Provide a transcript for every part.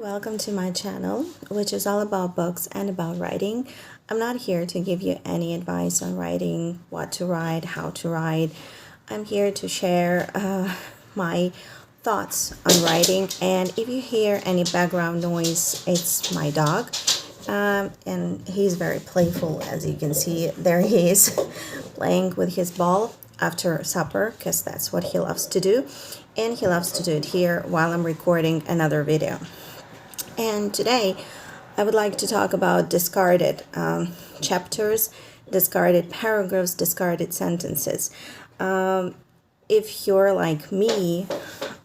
welcome to my channel, which is all about books and about writing. I'm not here to give you any advice on writing, what to write, how to write. I'm here to share my thoughts on writing, and if you hear any background noise, it's my dog. And he's very playful, as you can see. There he is playing with his ball after supper, because that's what he loves to do, and he loves to do it here while I'm recording another video. And today I would like to talk about discarded chapters, discarded paragraphs, discarded sentences. If you're like me,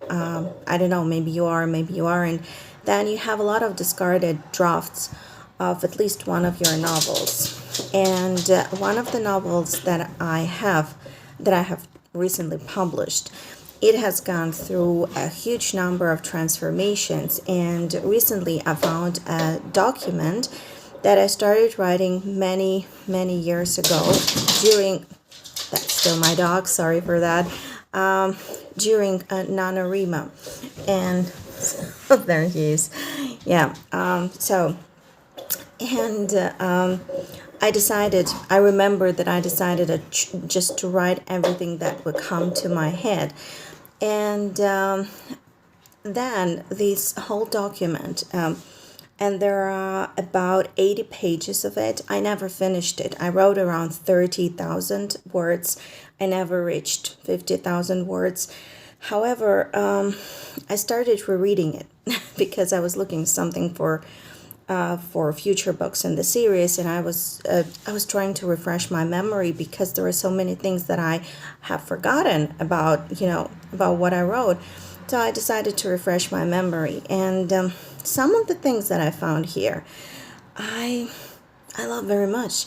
I don't know, maybe you are, maybe you aren't, then you have a lot of discarded drafts of at least one of your novels. And one of the novels that I have recently published, it has gone through a huge number of transformations, and recently I found a document that I started writing many years ago during, that's still my dog, sorry for that, during NaNoWriMo, and there he is. Yeah, I remembered that I decided just to write everything that would come to my head. And then this whole document, and there are about 80 pages of it. I never finished it. I wrote around 30,000 words. I never reached 50,000 words. However, I started rereading it because I was looking something for future books in the series, and I was trying to refresh my memory because there are so many things that I have forgotten about, about what I wrote. So I decided to refresh my memory, and some of the things that I found here, I love very much,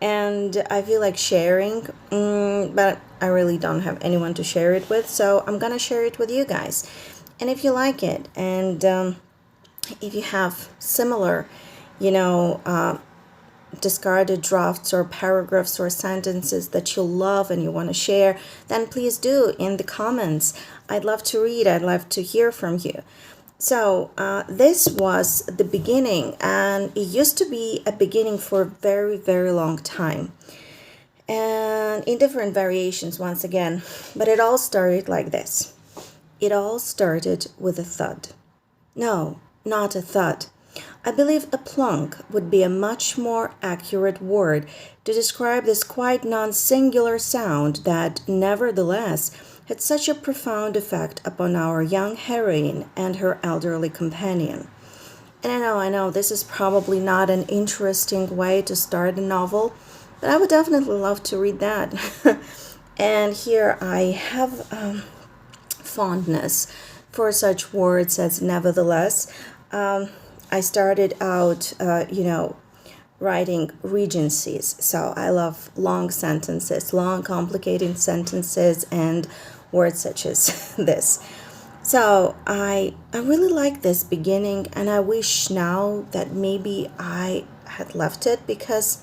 and I feel like sharing, but I really don't have anyone to share it with, so I'm gonna share it with you guys. And if you like it, and if you have similar, discarded drafts or paragraphs or sentences that you love and you want to share, then please do in the comments. I'd love to read, I'd love to hear from you. So this was the beginning, and it used to be a beginning for a very long time, and in different variations once again, but it all started like this. It all started with a thud. No, not a thud. I believe a plunk would be a much more accurate word to describe this quite non-singular sound that, nevertheless, had such a profound effect upon our young heroine and her elderly companion. And I know, this is probably not an interesting way to start a novel, but I would definitely love to read that. And here I have fondness for such words as nevertheless. I started out, writing regencies. So I love long sentences, long complicated sentences, and words such as this. So I really like this beginning, and I wish now that maybe I had left it, because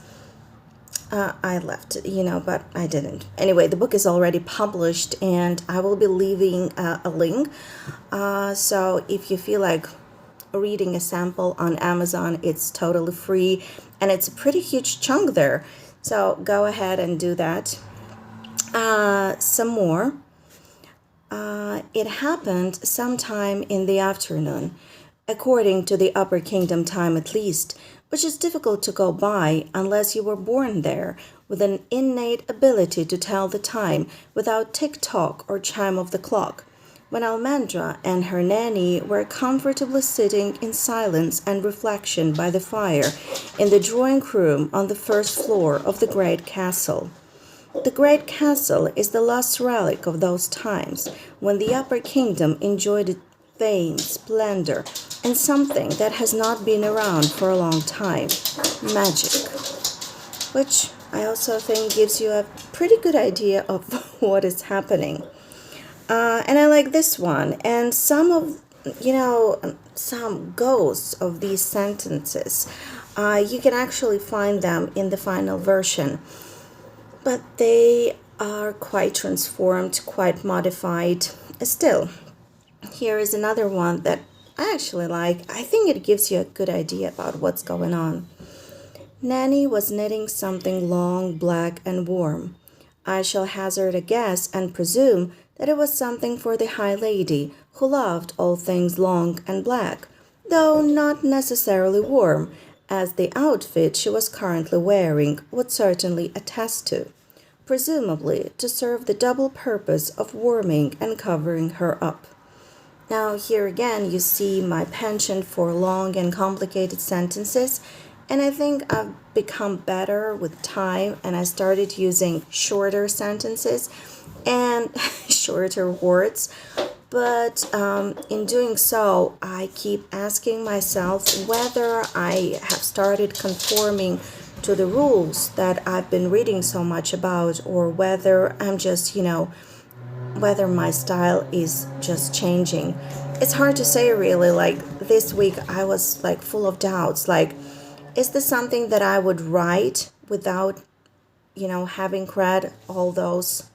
I left it, but I didn't. Anyway, the book is already published, and I will be leaving a link. So if you feel like reading a sample on Amazon, it's totally free, and it's a pretty huge chunk there. So go ahead and do that. Some more. It happened sometime in the afternoon, according to the Upper Kingdom time at least, which is difficult to go by unless you were born there with an innate ability to tell the time without tick-tock or chime of the clock, when Almandra and her nanny were comfortably sitting in silence and reflection by the fire in the drawing-room on the first floor of the great castle. The great castle is the last relic of those times when the Upper Kingdom enjoyed fame, splendor, and something that has not been around for a long time, magic, which I also think gives you a pretty good idea of what is happening. And I like this one, and some ghosts of these sentences, you can actually find them in the final version, but they are quite transformed, quite modified. Still, here is another one that I think it gives you a good idea about what's going on. Nanny was knitting something long, black, and warm. I shall hazard a guess and presume that it was something for the high lady who loved all things long and black, though not necessarily warm, as the outfit she was currently wearing would certainly attest to, presumably to serve the double purpose of warming and covering her up. Now, here again, you see my penchant for long and complicated sentences, and I think I've become better with time and I started using shorter sentences and shorter words. But in doing so, I keep asking myself whether I have started conforming to the rules that I've been reading so much about, or whether I'm just, whether my style is just changing. It's hard to say really. Like this week I was like full of doubts. Like, is this something that I would write without, having read all those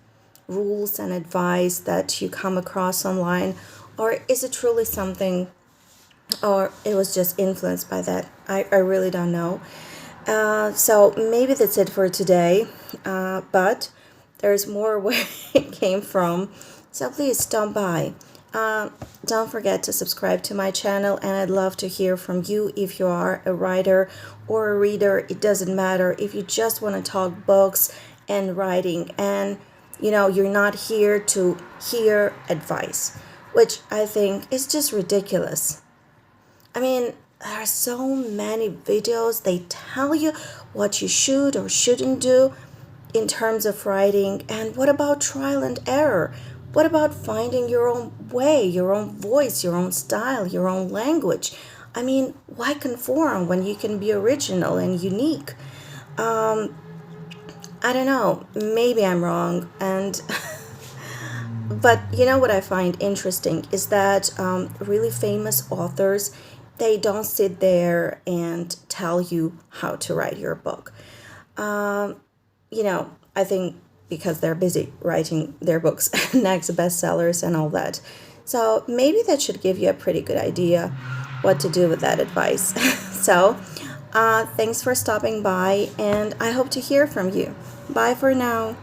rules and advice that you come across online? Or is it truly something, or it was just influenced by that? I really don't know. So maybe that's it for today. But there's more where it came from. So please stop by. Don't forget to subscribe to my channel, and I'd love to hear from you if you are a writer or a reader. It doesn't matter if you just want to talk books and writing, and you're not here to hear advice, which I think is just ridiculous. I mean, there are so many videos, they tell you what you should or shouldn't do in terms of writing. And what about trial and error? What about finding your own way, your own voice, your own style, your own language? I mean, why conform when you can be original and unique? I don't know. Maybe I'm wrong. And but what I find interesting is that really famous authors, they don't sit there and tell you how to write your book. I think because they're busy writing their books, next bestsellers and all that. So maybe that should give you a pretty good idea what to do with that advice. So thanks for stopping by, and I hope to hear from you. Bye for now.